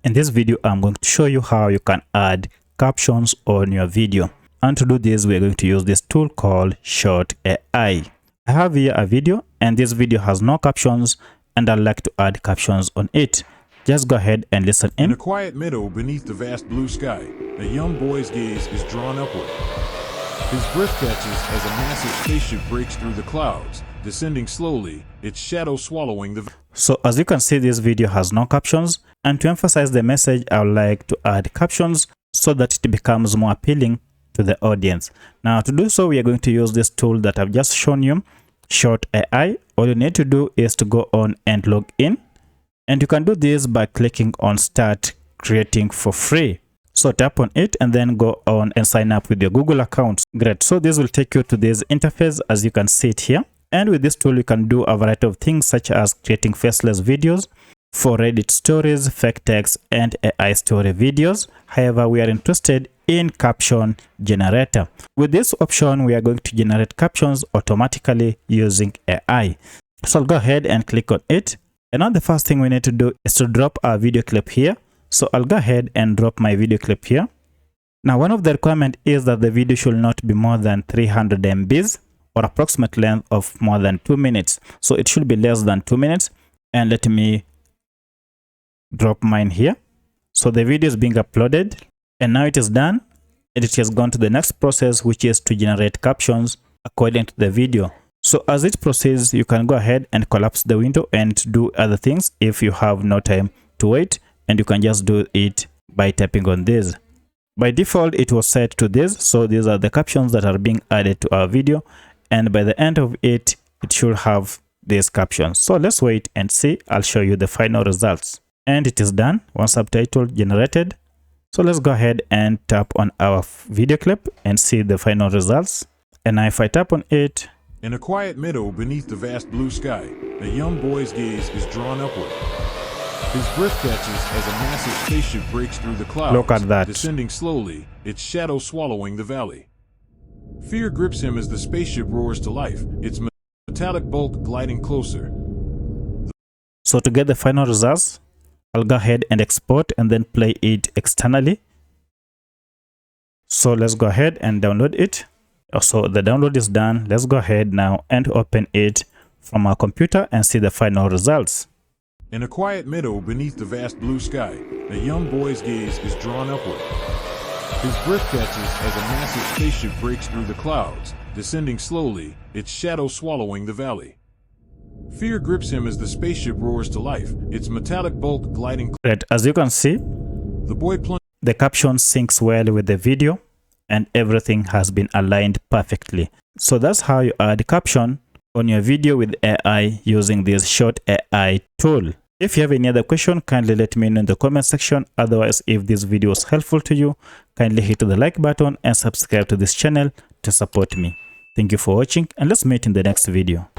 In this video, I'm going to show you how you can add captions on your video. And to do this, we're going to use this tool called Short.ai. I have here a video, and this video has no captions, and I'd like to add captions on it. Just go ahead and listen in. In a quiet meadow beneath the vast blue sky, a young boy's gaze is drawn upward. His breath catches as a massive spaceship breaks through the clouds, descending slowly, its shadow swallowing the... So as you can see, this video has no captions, and to emphasize the message, I would like to add captions so that it becomes more appealing to the audience. Now to do so, we are going to use this tool that I've just shown you, Short.ai. All you need to do is to go on and log in, and you can do this by clicking on Start Creating for Free. So tap on it and then go on and sign up with your Google account. Great. So this will take you to this interface as you can see it here. And with this tool, you can do a variety of things such as creating faceless videos for Reddit stories, fake text, and AI story videos. However, we are interested in caption generator. With this option, we are going to generate captions automatically using AI. So I'll go ahead and click on it. And now the first thing we need to do is to drop our video clip here. So I'll go ahead and drop my video clip here. Now, one of the requirements is that the video should not be more than 300 MBs or approximate length of more than 2 minutes. So it should be less than 2 minutes. And let me drop mine here. So the video is being uploaded and now it is done. And it has gone to the next process, which is to generate captions according to the video. So as it proceeds, you can go ahead and collapse the window and do other things if you have no time to wait. And you can just do it by tapping on this. By default, it was set to this. So these are the captions that are being added to our video. And by the end of it, it should have these captions. So let's wait and see. I'll show you the final results. And it is done. One subtitle generated. So let's go ahead and tap on our video clip and see the final results. And now if I tap on it. In a quiet meadow beneath the vast blue sky, a young boy's gaze is drawn upward. His breath catches as a massive spaceship breaks through the clouds, look at that, descending slowly, its shadow swallowing the valley. Fear grips him as the spaceship roars to life, its metallic bulk gliding closer. So to get the final results, I'll go ahead and export and then play it externally. So let's go ahead and download it. So the download is done. Let's go ahead now and open it from our computer and see the final results. In a quiet meadow beneath the vast blue sky, a young boy's gaze is drawn upward. His breath catches as a massive spaceship breaks through the clouds, descending slowly, its shadow swallowing the valley. Fear grips him as the spaceship roars to life, its metallic bulk gliding. Right, as you can see, the caption syncs well with the video and everything has been aligned perfectly. So that's how you add caption on your video with AI using this Short.ai tool. If you have any other question, kindly let me know in the comment section. Otherwise, if this video was helpful to you, kindly hit the like button and subscribe to this channel to support me. Thank you for watching, and let's meet in the next video.